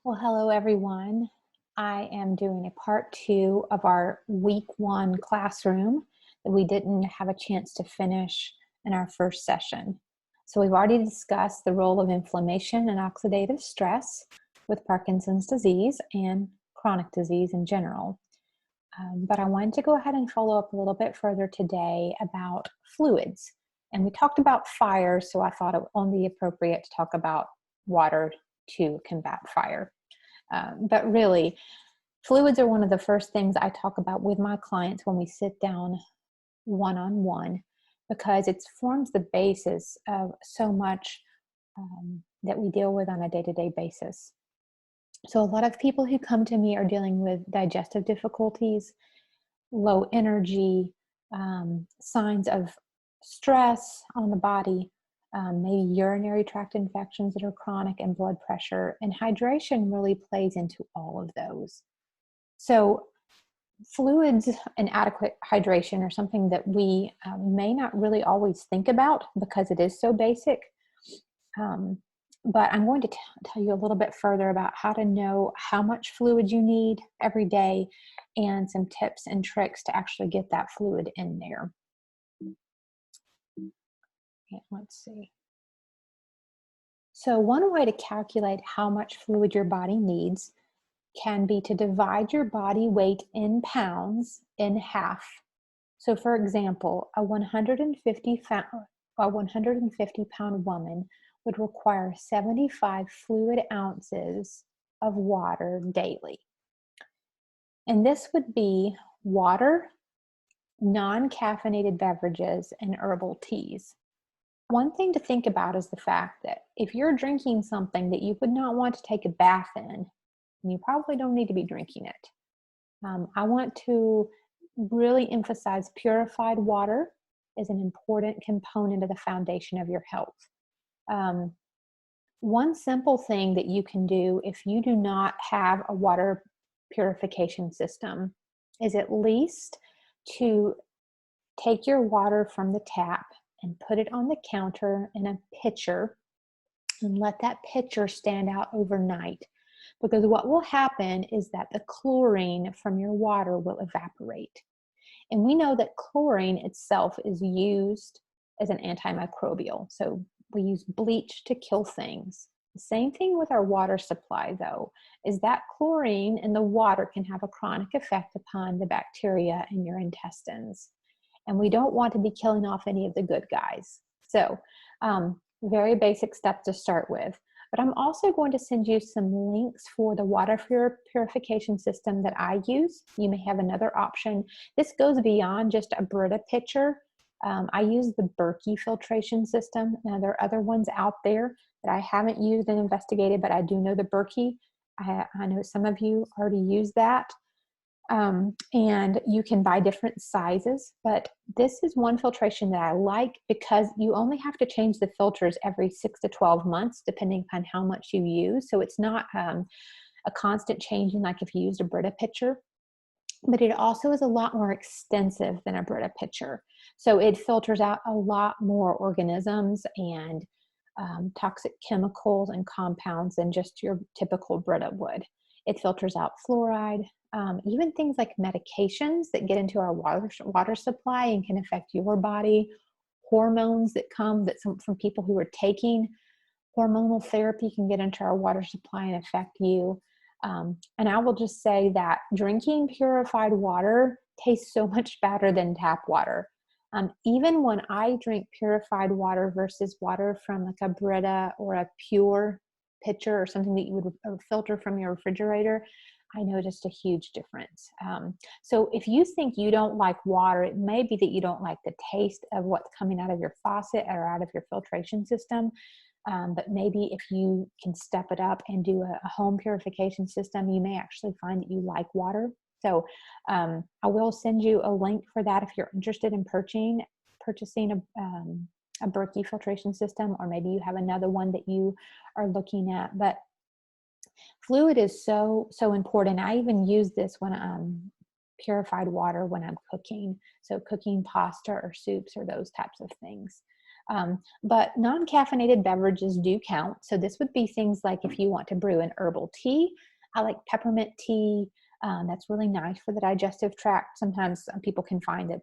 Well, hello everyone. I am doing a part 2 of our week 1 classroom that we didn't have a chance to finish in our first session. So we've already discussed the role of inflammation and oxidative stress with Parkinson's disease and chronic disease in general. But I wanted to go ahead and follow up a little bit further today about fluids. And we talked about fire, so I thought it only appropriate to talk about water to combat fire. But really, fluids are one of the first things I talk about with my clients when we sit down one-on-one, because it forms the basis of so much that we deal with on a day-to-day basis. So a lot of people who come to me are dealing with digestive difficulties, low energy, signs of stress on the body, maybe urinary tract infections that are chronic, and blood pressure. And hydration really plays into all of those. So fluids and adequate hydration are something that we may not really always think about because it is so basic. But I'm going to tell you a little bit further about how to know how much fluid you need every day and some tips and tricks to actually get that fluid in there. Let's see. So one way to calculate how much fluid your body needs can be to divide your body weight in pounds in half. So for example, a 150 pound woman would require 75 fluid ounces of water daily. And this would be water, non-caffeinated beverages, and herbal teas. One thing to think about is the fact that if you're drinking something that you would not want to take a bath in, you probably don't need to be drinking it. I want to really emphasize purified water is an important component of the foundation of your health. One simple thing that you can do if you do not have a water purification system is at least to take your water from the tap and put it on the counter in a pitcher and let that pitcher stand out overnight. Because what will happen is that the chlorine from your water will evaporate. And we know that chlorine itself is used as an antimicrobial. So we use bleach to kill things. The same thing with our water supply, though, is that chlorine in the water can have a chronic effect upon the bacteria in your intestines. And we don't want to be killing off any of the good guys. So very basic step to start with. But I'm also going to send you some links for the water purification system that I use. You may have another option. This goes beyond just a Brita pitcher. I use the Berkey filtration system. Now, there are other ones out there that I haven't used and investigated, but I do know the Berkey. I know some of you already use that. And you can buy different sizes, but this is one filtration that I like because you only have to change the filters every 6 to 12 months, depending upon how much you use. So it's not a constant changing like if you used a Brita pitcher, but it also is a lot more extensive than a Brita pitcher. So it filters out a lot more organisms and toxic chemicals and compounds than just your typical Brita would. It filters out fluoride, even things like medications that get into our water supply and can affect your body, hormones that come from people who are taking hormonal therapy can get into our water supply and affect you. And I will just say that drinking purified water tastes so much better than tap water. Even when I drink purified water versus water from like a Brita or a pure pitcher or something that you would filter from your refrigerator, I noticed a huge difference. So if you think you don't like water, it may be that you don't like the taste of what's coming out of your faucet or out of your filtration system. But maybe if you can step it up and do a home purification system, you may actually find that you like water. So I will send you a link for that if you're interested in purchasing a Berkey filtration system, or maybe you have another one that you are looking at. But fluid is so important. I even use this when purified water when I'm cooking. So cooking pasta or soups or those types of things. But non-caffeinated beverages do count. So this would be things like if you want to brew an herbal tea. I like peppermint tea. That's really nice for the digestive tract. Sometimes people can find that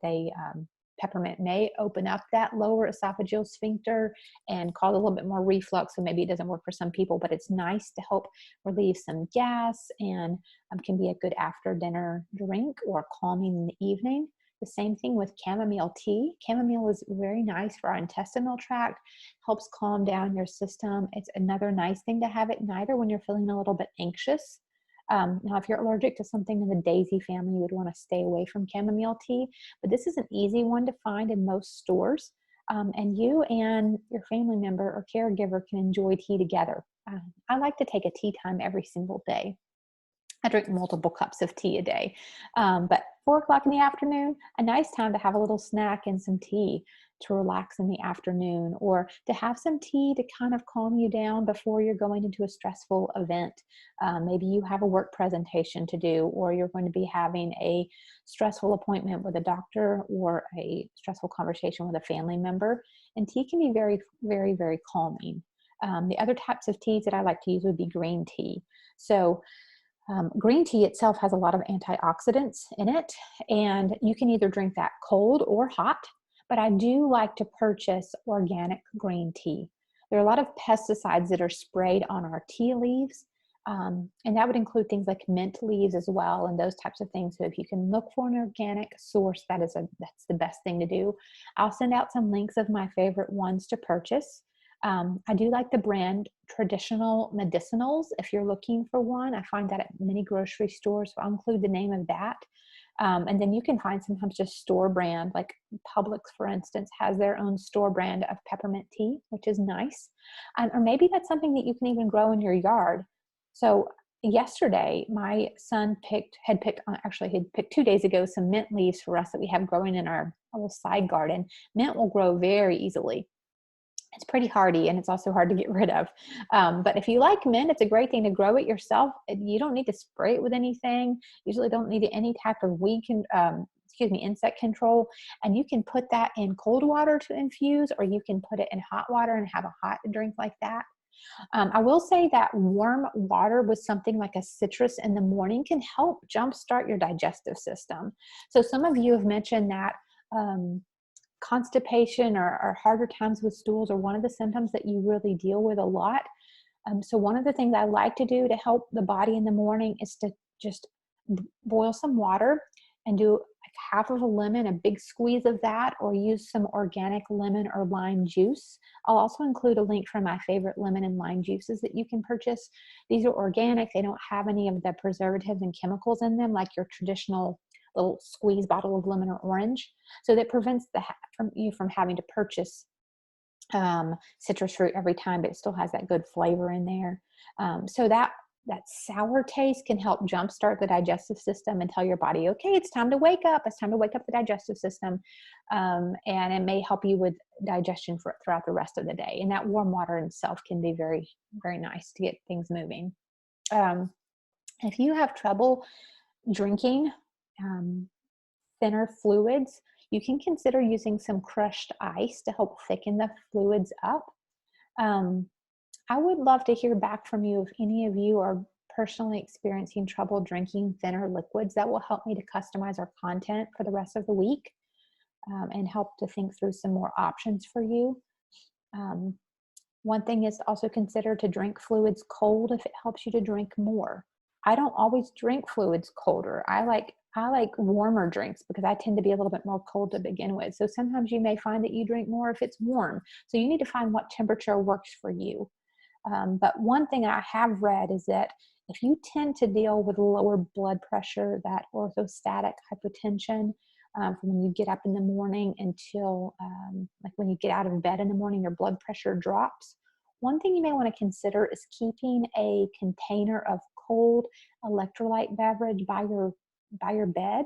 peppermint may open up that lower esophageal sphincter and cause a little bit more reflux. So maybe it doesn't work for some people, but it's nice to help relieve some gas and can be a good after dinner drink or calming in the evening. The same thing with chamomile tea. Chamomile is very nice for our intestinal tract, helps calm down your system. It's another nice thing to have at night or when you're feeling a little bit anxious. Now, if you're allergic to something in the daisy family, you would want to stay away from chamomile tea, but this is an easy one to find in most stores. And you and your family member or caregiver can enjoy tea together. I like to take a tea time every single day. I drink multiple cups of tea a day. But 4 o'clock in the afternoon, a nice time to have a little snack and some tea to relax in the afternoon, or to have some tea to kind of calm you down before you're going into a stressful event. Maybe you have a work presentation to do, or you're going to be having a stressful appointment with a doctor or a stressful conversation with a family member. And tea can be very, very, very calming. The other types of teas that I like to use would be green tea. So green tea itself has a lot of antioxidants in it, and you can either drink that cold or hot, but I do like to purchase organic green tea. There are a lot of pesticides that are sprayed on our tea leaves, and that would include things like mint leaves as well, and those types of things. So if you can look for an organic source, that's the best thing to do. I'll send out some links of my favorite ones to purchase. I do like the brand Traditional Medicinals. If you're looking for one, I find that at many grocery stores, so I'll include the name of that. And then you can find sometimes just store brand, like Publix, for instance, has their own store brand of peppermint tea, which is nice. Or maybe that's something that you can even grow in your yard. So yesterday, my son had picked 2 days ago some mint leaves for us that we have growing in our little side garden. Mint will grow very easily. It's pretty hardy and it's also hard to get rid of. But if you like mint, it's a great thing to grow it yourself. You don't need to spray it with anything. Usually don't need any type of insect control. And you can put that in cold water to infuse, or you can put it in hot water and have a hot drink like that. I will say that warm water with something like a citrus in the morning can help jumpstart your digestive system. So some of you have mentioned that constipation or harder times with stools are one of the symptoms that you really deal with a lot. So one of the things I like to do to help the body in the morning is to just boil some water and do like half of a lemon, a big squeeze of that, or use some organic lemon or lime juice. I'll also include a link for my favorite lemon and lime juices that you can purchase. These are organic. They don't have any of the preservatives and chemicals in them like your traditional little squeeze bottle of lemon or orange. So that prevents you from having to purchase citrus fruit every time, but it still has that good flavor in there. So that sour taste can help jumpstart the digestive system and tell your body, okay, it's time to wake up. It's time to wake up the digestive system. And it may help you with digestion throughout the rest of the day. And that warm water itself can be very, very nice to get things moving. If you have trouble drinking thinner fluids, you can consider using some crushed ice to help thicken the fluids up. I would love to hear back from you if any of you are personally experiencing trouble drinking thinner liquids. That will help me to customize our content for the rest of the week and help to think through some more options for you. One thing is to also consider to drink fluids cold if it helps you to drink more. I don't always drink fluids colder. I like warmer drinks because I tend to be a little bit more cold to begin with. So sometimes you may find that you drink more if it's warm. So you need to find what temperature works for you. But one thing I have read is that if you tend to deal with lower blood pressure, that orthostatic hypotension, from when you get up in the morning until like when you get out of bed in the morning, your blood pressure drops. One thing you may want to consider is keeping a container of cold electrolyte beverage by your bed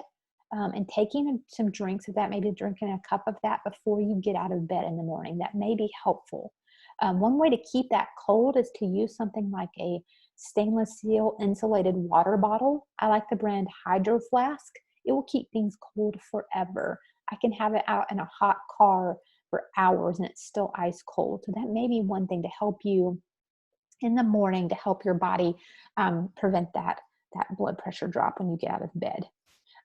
and taking some drinks of that, maybe drinking a cup of that before you get out of bed in the morning. That may be helpful. One way to keep that cold is to use something like a stainless steel insulated water bottle. I like the brand Hydro Flask. It will keep things cold forever. I can have it out in a hot car for hours and it's still ice cold. So that may be one thing to help you in the morning to help your body prevent that blood pressure drop when you get out of bed.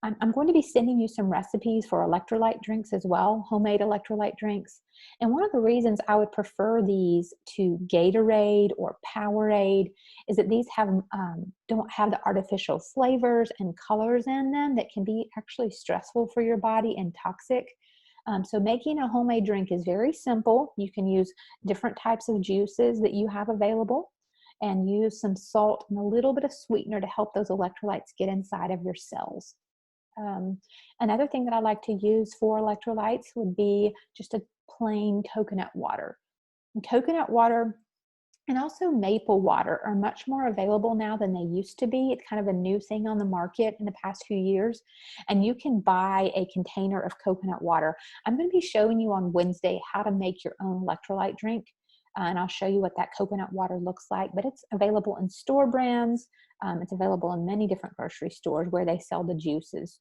I'm going to be sending you some recipes for electrolyte drinks as well, homemade electrolyte drinks. And one of the reasons I would prefer these to Gatorade or Powerade is that these don't have the artificial flavors and colors in them that can be actually stressful for your body and toxic. So making a homemade drink is very simple. You can use different types of juices that you have available and use some salt and a little bit of sweetener to help those electrolytes get inside of your cells. Another thing that I like to use for electrolytes would be just a plain coconut water. And coconut water and also maple water are much more available now than they used to be. It's kind of a new thing on the market in the past few years. And you can buy a container of coconut water. I'm going to be showing you on Wednesday how to make your own electrolyte drink. And I'll show you what that coconut water looks like, but it's available in store brands. It's available in many different grocery stores where they sell the juices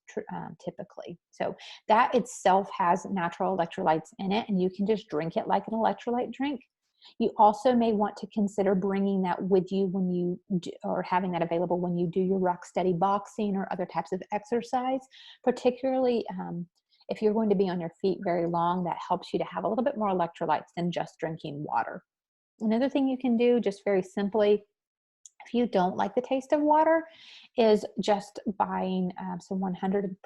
typically. So that itself has natural electrolytes in it, and you can just drink it like an electrolyte drink. You also may want to consider bringing that with you when you do, or having that available when you do your rock steady boxing or other types of exercise, particularly if you're going to be on your feet very long. That helps you to have a little bit more electrolytes than just drinking water. Another thing you can do, just very simply, if you don't like the taste of water, is just buying some 100%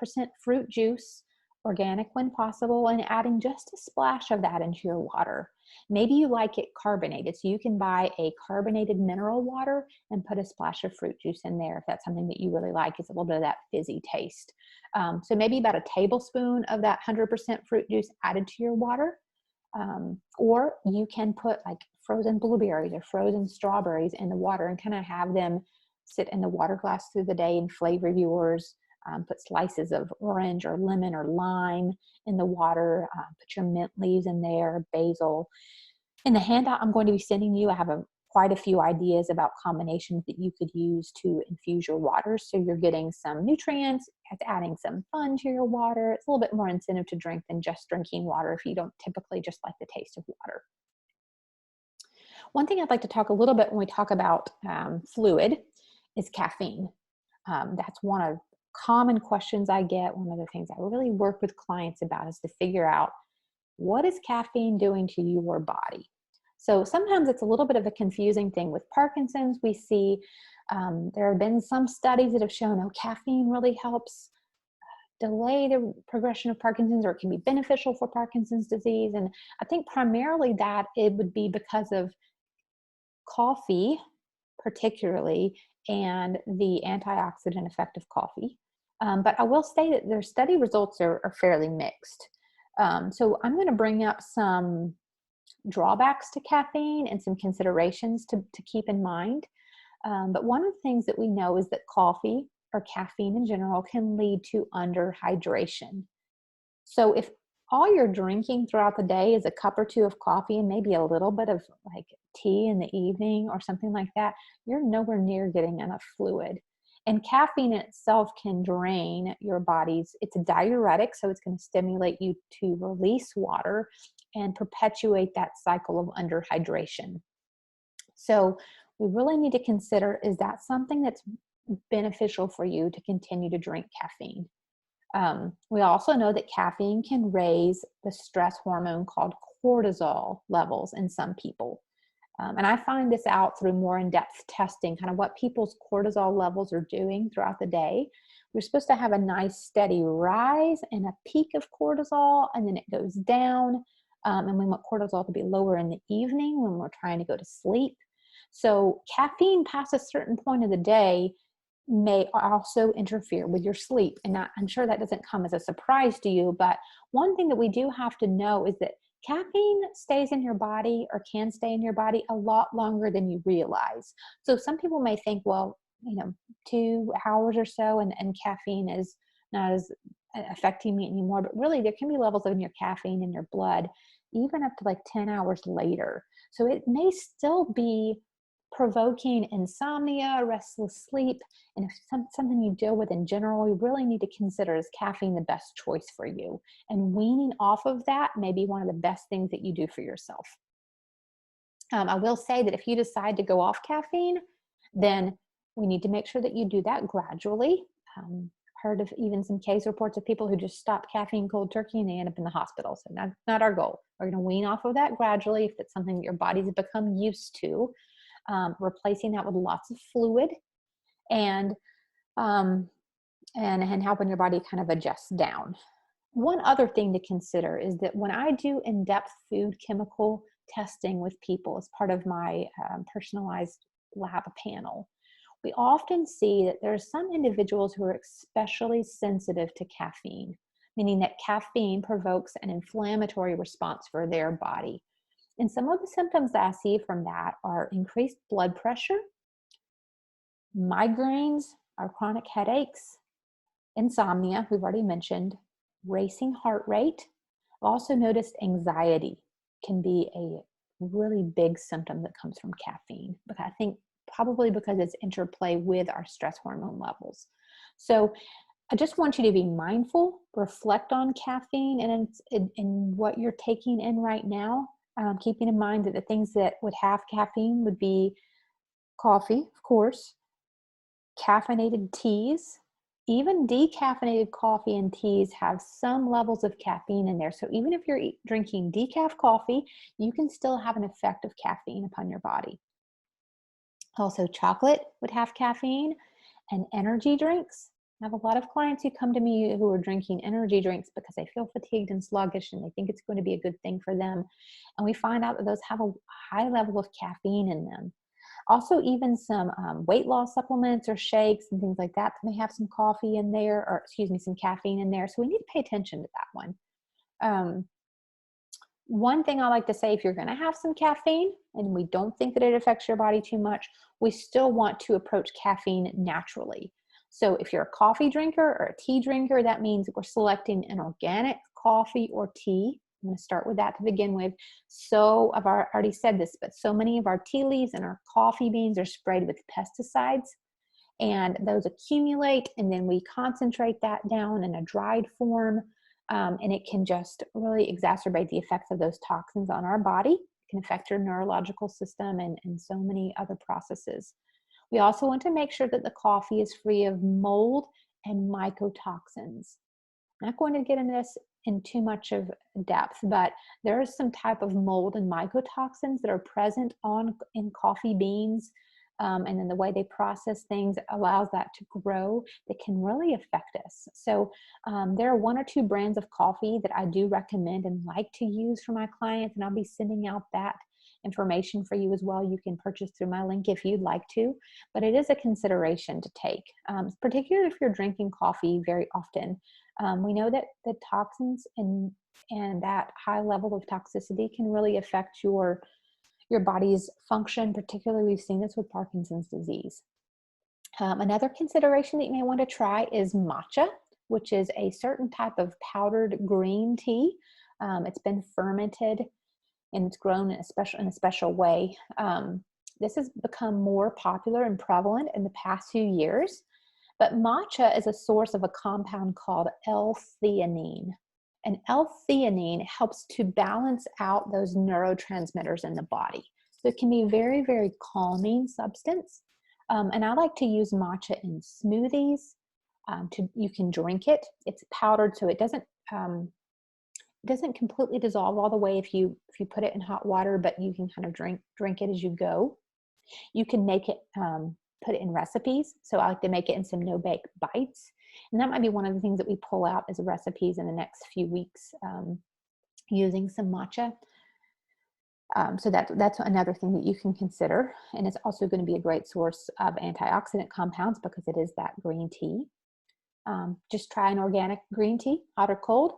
fruit juice, organic when possible, and adding just a splash of that into your water. Maybe you like it carbonated, so you can buy a carbonated mineral water and put a splash of fruit juice in there if that's something that you really like. It's a little bit of that fizzy taste. So maybe about a tablespoon of that 100% fruit juice added to your water. Or you can put like frozen blueberries or frozen strawberries in the water and kind of have them sit in the water glass through the day and flavor yours. Put slices of orange or lemon or lime in the water. Put your mint leaves in there, basil. In the handout I'm going to be sending you, I have quite a few ideas about combinations that you could use to infuse your water. So you're getting some nutrients, it's adding some fun to your water. It's a little bit more incentive to drink than just drinking water if you don't typically just like the taste of water. One thing I'd like to talk a little bit when we talk about fluid is caffeine. That's one of common questions I get. One of the things I really work with clients about is to figure out, what is caffeine doing to your body? So sometimes it's a little bit of a confusing thing. With Parkinson's, we see there have been some studies that have shown, caffeine really helps delay the progression of Parkinson's, or it can be beneficial for Parkinson's disease. And I think primarily that it would be because of coffee, particularly, and the antioxidant effect of coffee. But I will say that their study results are fairly mixed. So I'm going to bring up some drawbacks to caffeine and some considerations to keep in mind. But one of the things that we know is that coffee, or caffeine in general, can lead to underhydration. So if all you're drinking throughout the day is a cup or two of coffee and maybe a little bit of like tea in the evening or something like that, you're nowhere near getting enough fluid. And caffeine itself can drain your body's, it's a diuretic, so it's going to stimulate you to release water and perpetuate that cycle of underhydration. So we really need to consider, is that something that's beneficial for you to continue to drink caffeine? We also know that caffeine can raise the stress hormone called cortisol levels in some people. And I find this out through more in-depth testing, kind of what people's cortisol levels are doing throughout the day. We're supposed to have a nice steady rise and a peak of cortisol, and then it goes down. And we want cortisol to be lower in the evening when we're trying to go to sleep. So caffeine past a certain point of the day may also interfere with your sleep. And I'm sure that doesn't come as a surprise to you, but one thing that we do have to know is that caffeine stays in your body, or can stay in your body, a lot longer than you realize. So some people may think, well, 2 hours or so and caffeine is not as affecting me anymore, but really there can be levels of your caffeine in your blood even up to like 10 hours later. So it may still be provoking insomnia, restless sleep, and if something you deal with in general, you really need to consider, is caffeine the best choice for you? And weaning off of that may be one of the best things that you do for yourself. I will say that if you decide to go off caffeine, then we need to make sure that you do that gradually. Heard of even some case reports of people who just stop caffeine cold turkey and they end up in the hospital. So that's not our goal. We're going to wean off of that gradually if it's something that your body's become used to, replacing that with lots of fluid and and helping your body kind of adjust down. One other thing to consider is that when I do in-depth food chemical testing with people as part of my personalized lab panel, we often see that there are some individuals who are especially sensitive to caffeine, meaning that caffeine provokes an inflammatory response for their body. And some of the symptoms that I see from that are increased blood pressure, migraines, or chronic headaches, insomnia, we've already mentioned, racing heart rate. I've also noticed anxiety can be a really big symptom that comes from caffeine, but I think probably because it's interplay with our stress hormone levels. So I just want you to be mindful, reflect on caffeine and in what you're taking in right now, keeping in mind that the things that would have caffeine would be coffee, of course, caffeinated teas. Even decaffeinated coffee and teas have some levels of caffeine in there. So even if you're drinking decaf coffee, you can still have an effect of caffeine upon your body. Also, chocolate would have caffeine, and energy drinks. I have a lot of clients who come to me who are drinking energy drinks because they feel fatigued and sluggish and they think it's going to be a good thing for them. And we find out that those have a high level of caffeine in them. Also, even some weight loss supplements or shakes and things like that may have some coffee in there, or excuse me, some caffeine in there. So we need to pay attention to that one. One thing I like to say, if you're going to have some caffeine and we don't think that it affects your body too much, we still want to approach caffeine naturally. So if you're a coffee drinker or a tea drinker, that means we're selecting an organic coffee or tea. I'm going to start with that to begin with. So I've already said this, but so many of our tea leaves and our coffee beans are sprayed with pesticides, and those accumulate, and then we concentrate that down in a dried form. And it can just really exacerbate the effects of those toxins on our body. It can affect your neurological system and so many other processes. We also want to make sure that the coffee is free of mold and mycotoxins. I'm not going to get into this in too much of depth, but there is some type of mold and mycotoxins that are present in coffee beans. And then the way they process things allows that to grow that can really affect us. So there are one or two brands of coffee that I do recommend and like to use for my clients, and I'll be sending out that information for you as well. You can purchase through my link if you'd like to, but it is a consideration to take, particularly if you're drinking coffee very often. We know that the toxins and that high level of toxicity can really affect your body's function. Particularly, we've seen this with Parkinson's disease. Another consideration that you may want to try is matcha, which is a certain type of powdered green tea. It's been fermented and it's grown in a special way. This has become more popular and prevalent in the past few years, but matcha is a source of a compound called L-theanine. And L-theanine helps to balance out those neurotransmitters in the body. So it can be very, very calming substance. And I like to use matcha in smoothies. You can drink it. It's powdered, so it doesn't completely dissolve all the way if you put it in hot water, but you can kind of drink it as you go. You can make it, put it in recipes. So I like to make it in some no-bake bites. And that might be one of the things that we pull out as recipes in the next few weeks, using some matcha. So that's another thing that you can consider. And it's also going to be a great source of antioxidant compounds because it is that green tea. Just try an organic green tea, hot or cold.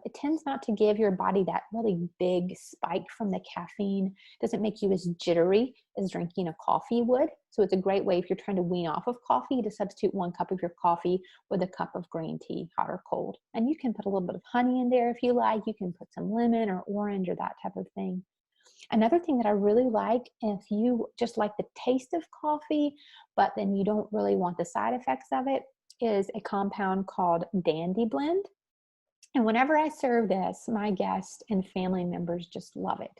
It tends not to give your body that really big spike from the caffeine. It doesn't make you as jittery as drinking a coffee would. So it's a great way if you're trying to wean off of coffee to substitute 1 cup of your coffee with a cup of green tea, hot or cold. And you can put a little bit of honey in there if you like. You can put some lemon or orange or that type of thing. Another thing that I really like, if you just like the taste of coffee, but then you don't really want the side effects of it, is a compound called Dandy Blend. And whenever I serve this, my guests and family members just love it.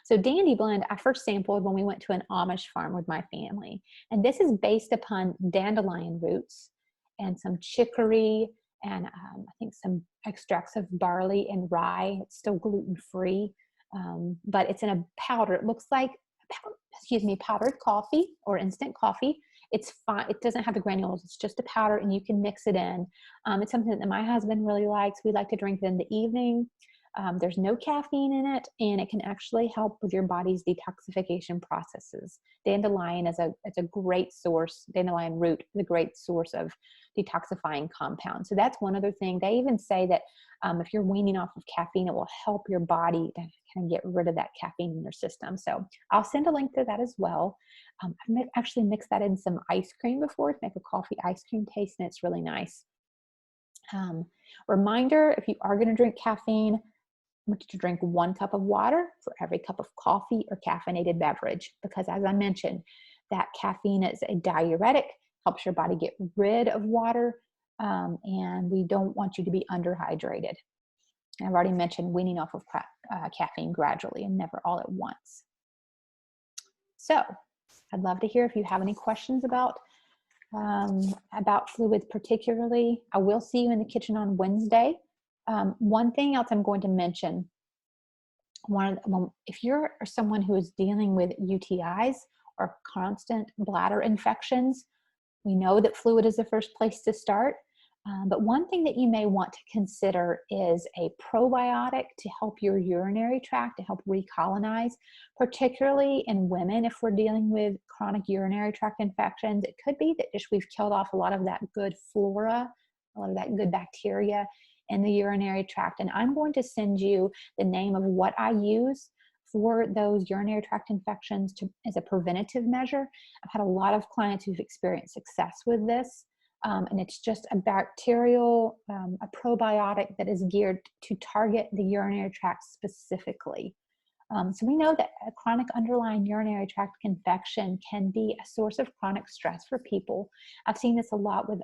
So Dandy Blend, I first sampled when we went to an Amish farm with my family. And this is based upon dandelion roots and some chicory and I think some extracts of barley and rye. It's still gluten-free, but it's in a powder. It looks like, powdered coffee or instant coffee. It's fine. It doesn't have the granules. It's just a powder, and you can mix it in. It's something that my husband really likes. We like to drink it in the evening. There's no caffeine in it, and it can actually help with your body's detoxification processes. Dandelion it's a great source. Dandelion root is a great source of detoxifying compounds. So that's one other thing. They even say that if you're weaning off of caffeine, it will help your body to kind of get rid of that caffeine in your system. So I'll send a link to that as well. I've actually mixed that in some ice cream before to make a coffee ice cream taste, and it's really nice. Reminder, if you are going to drink caffeine, I want you to drink 1 cup of water for every cup of coffee or caffeinated beverage, because as I mentioned, that caffeine is a diuretic, helps your body get rid of water, and we don't want you to be underhydrated. And I've already mentioned weaning off of caffeine gradually and never all at once. So I'd love to hear if you have any questions about fluids particularly. I will see you in the kitchen on Wednesday. One thing else I'm going to mention, if you're someone who is dealing with UTIs or constant bladder infections, we know that fluid is the first place to start. But one thing that you may want to consider is a probiotic to help your urinary tract, to help recolonize, particularly in women. If we're dealing with chronic urinary tract infections, it could be that just we've killed off a lot of that good flora, a lot of that good bacteria in the urinary tract. And I'm going to send you the name of what I use for those urinary tract infections as a preventative measure. I've had a lot of clients who've experienced success with this. And it's just a bacterial, a probiotic that is geared to target the urinary tract specifically. So we know that a chronic underlying urinary tract infection can be a source of chronic stress for people. I've seen this a lot with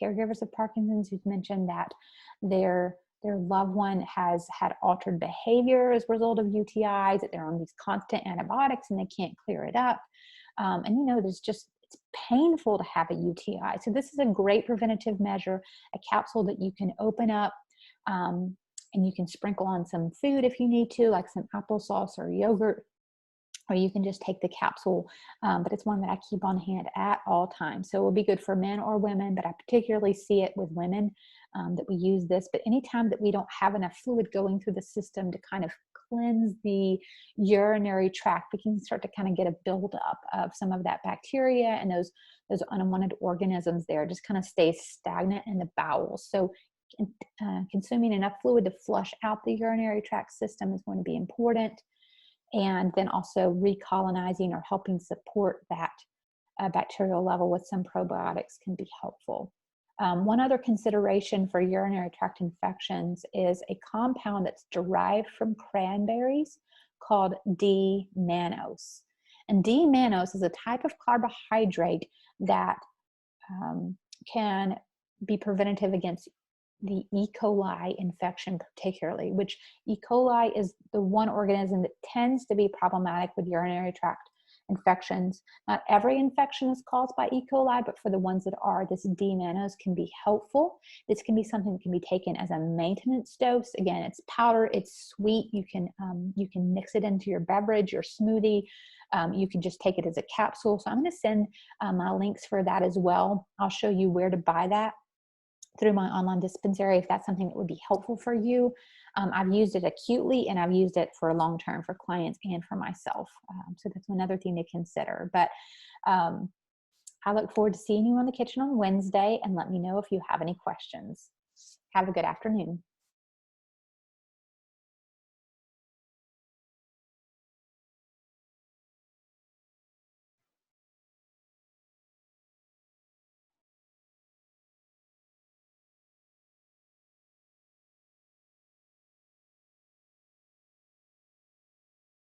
caregivers of Parkinson's who've mentioned that their loved one has had altered behavior as a result of UTIs, that they're on these constant antibiotics and they can't clear it up. And it's painful to have a UTI. So this is a great preventative measure, a capsule that you can open up and you can sprinkle on some food if you need to, like some applesauce or yogurt, or you can just take the capsule, but it's one that I keep on hand at all times. So it will be good for men or women, but I particularly see it with women that we use this. But anytime that we don't have enough fluid going through the system to kind of cleanse the urinary tract, we can start to kind of get a buildup of some of that bacteria and those unwanted organisms there, just kind of stays stagnant in the bowels. So consuming enough fluid to flush out the urinary tract system is going to be important. And then also recolonizing or helping support that bacterial level with some probiotics can be helpful. One other consideration for urinary tract infections is a compound that's derived from cranberries called D-mannose. And D-mannose is a type of carbohydrate that can be preventative against the E. coli infection particularly, which E. coli is the one organism that tends to be problematic with urinary tract infections. Not every infection is caused by E. coli, but for the ones that are, this D-mannose can be helpful. This can be something that can be taken as a maintenance dose. Again, it's powder, it's sweet. You can mix it into your beverage, your smoothie. You can just take it as a capsule. So I'm going to send my links for that as well. I'll show you where to buy that through my online dispensary if that's something that would be helpful for you. I've used it acutely and I've used it for long term for clients and for myself. So that's another thing to consider. But I look forward to seeing you in the kitchen on Wednesday, and let me know if you have any questions. Have a good afternoon.